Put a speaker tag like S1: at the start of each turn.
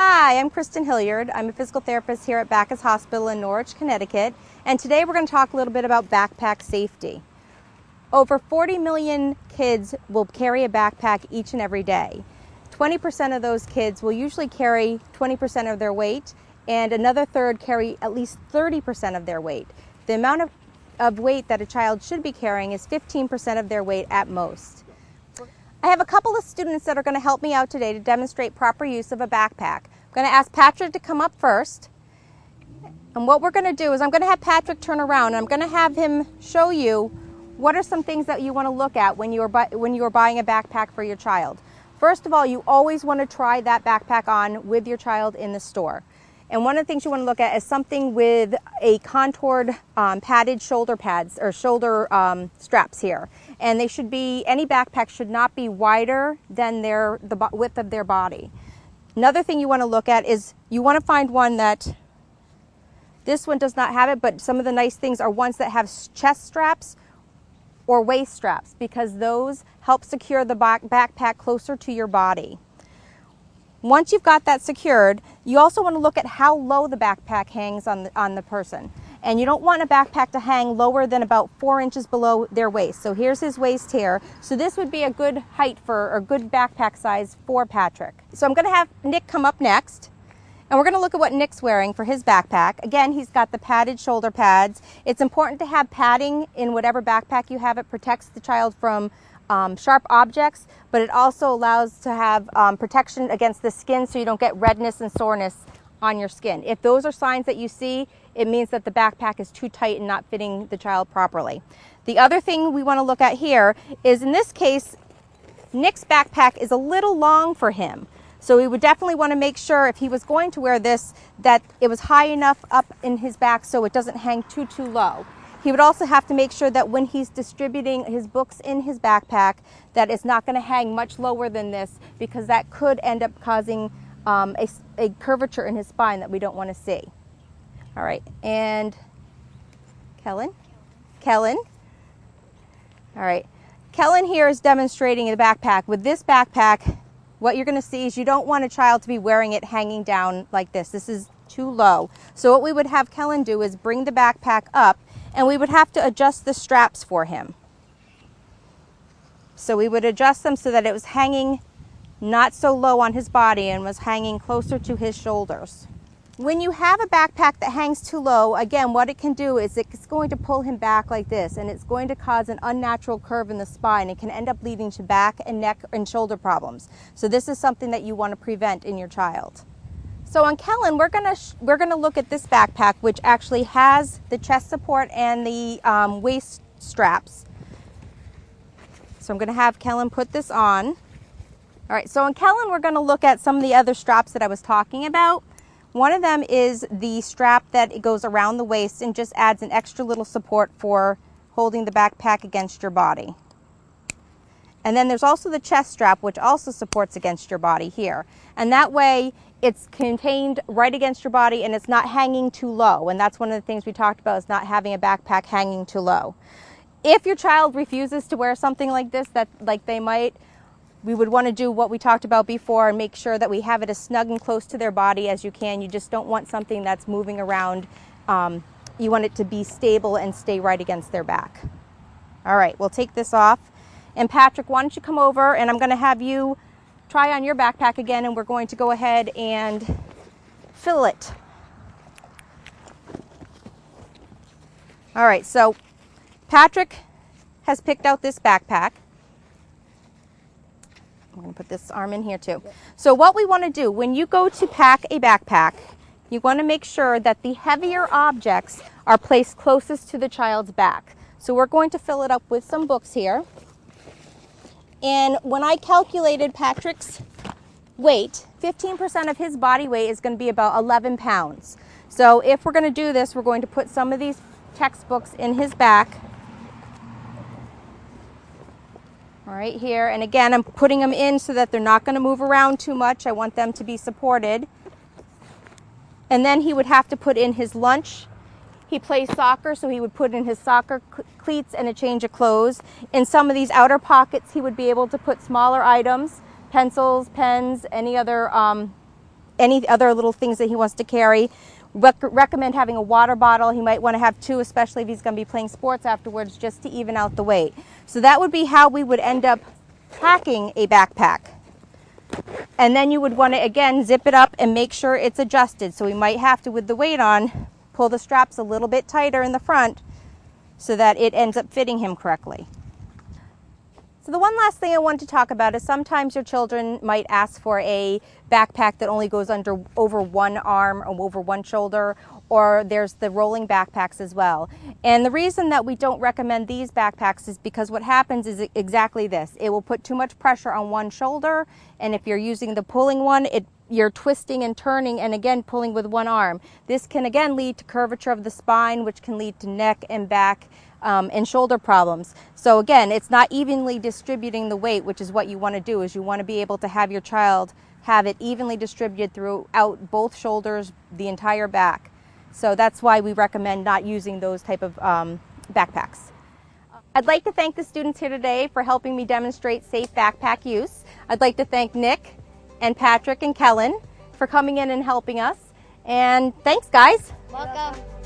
S1: Hi, I'm Kristen Hilliard. I'm a physical therapist here at Backus Hospital in Norwich, Connecticut, and today we're going to talk a little bit about backpack safety. Over 40 million kids will carry a backpack each and every day. 20% of those kids will usually carry 20% of their weight, and another third carry at least 30% of their weight. The amount of weight that a child should be carrying is 15% of their weight at most. I have a couple of students that are going to help me out today to demonstrate proper use of a backpack. I'm going to ask Patrick to come up first. And what we're going to do is I'm going to have Patrick turn around and I'm going to have him show you what are some things that you want to look at when you are buying a backpack for your child. First of all, you always want to try that backpack on with your child in the store. And one of the things you want to look at is something with a contoured padded shoulder pads or shoulder straps here. And they should be, any backpack should not be wider than the width of their body. Another thing you want to look at is you want to find one that, this one does not have it, but some of the nice things are ones that have chest straps or waist straps, because those help secure the backpack closer to your body. Once you've got that secured, you also want to look at how low the backpack hangs on the person. And you don't want a backpack to hang lower than about 4 inches below their waist. So here's his waist here. So this would be a good height for, or good backpack size for Patrick. So I'm going to have Nick come up next. And we're going to look at what Nick's wearing for his backpack. Again, he's got the padded shoulder pads. It's important to have padding in whatever backpack you have. It protects the child from sharp objects, but it also allows to have protection against the skin so you don't get redness and soreness on your skin. If those are signs that you see, it means that the backpack is too tight and not fitting the child properly. The other thing we want to look at here is, in this case, Nick's backpack is a little long for him. So we would definitely want to make sure, if he was going to wear this, that it was high enough up in his back so it doesn't hang too low. He would also have to make sure that when he's distributing his books in his backpack, that it's not going to hang much lower than this, because that could end up causing a curvature in his spine that we don't want to see. All right, and Kellan? Kellan? All right, Kellan here is demonstrating the backpack. With this backpack, what you're going to see is you don't want a child to be wearing it hanging down like this. This is too low. So what we would have Kellan do is bring the backpack up, and we would have to adjust the straps for him. So we would adjust them so that it was hanging not so low on his body and was hanging closer to his shoulders. When you have a backpack that hangs too low, again, what it can do is it's going to pull him back like this, and it's going to cause an unnatural curve in the spine. It can end up leading to back and neck and shoulder problems. So this is something that you want to prevent in your child. So on Kellan, we're gonna look at this backpack, which actually has the chest support and the waist straps. So I'm gonna have Kellan put this on. All right, so on Kellan, we're gonna look at some of the other straps that I was talking about. One of them is the strap that it goes around the waist and just adds an extra little support for holding the backpack against your body. And then there's also the chest strap, which also supports against your body here. And that way, it's contained right against your body and it's not hanging too low. And that's one of the things we talked about, is not having a backpack hanging too low. If your child refuses to wear something like this, like they might, we would want to do what we talked about before and make sure that we have it as snug and close to their body as you can. You just don't want something that's moving around. You want it to be stable and stay right against their back. All right, we'll take this off. And Patrick, why don't you come over, and I'm going to have you try on your backpack again, and we're going to go ahead and fill it. All right, so Patrick has picked out this backpack. I'm going to put this arm in here too. So what we want to do when you go to pack a backpack, you want to make sure that the heavier objects are placed closest to the child's back. So we're going to fill it up with some books here. And when I calculated Patrick's weight, 15% of his body weight is going to be about 11 pounds. So if we're going to do this, we're going to put some of these textbooks in his back. All right, here. And again, I'm putting them in so that they're not going to move around too much. I want them to be supported. And then he would have to put in his lunch. He plays soccer, so he would put in his soccer cleats and a change of clothes. In some of these outer pockets, he would be able to put smaller items, pencils, pens, any other any other little things that he wants to carry. Recommend having a water bottle. He might want to have 2, especially if he's going to be playing sports afterwards, just to even out the weight. So that would be how we would end up packing a backpack. And then you would want to, again, zip it up and make sure it's adjusted. So we might have to, with the weight on, pull the straps a little bit tighter in the front so that it ends up fitting him correctly. So the one last thing I wanted to talk about is sometimes your children might ask for a backpack that only goes over one arm or over one shoulder, or there's the rolling backpacks as well. And the reason that we don't recommend these backpacks is because what happens is exactly this. It will put too much pressure on one shoulder, and if you're using the pulling one, you're twisting and turning and again pulling with one arm. This can again lead to curvature of the spine, which can lead to neck and back and shoulder problems. So again, it's not evenly distributing the weight, which is what you want to do, is you want to be able to have your child have it evenly distributed throughout both shoulders, the entire back. So that's why we recommend not using those type of backpacks. I'd like to thank the students here today for helping me demonstrate safe backpack use. I'd like to thank Nick and Patrick and Kellan for coming in and helping us. And thanks, guys.
S2: Welcome.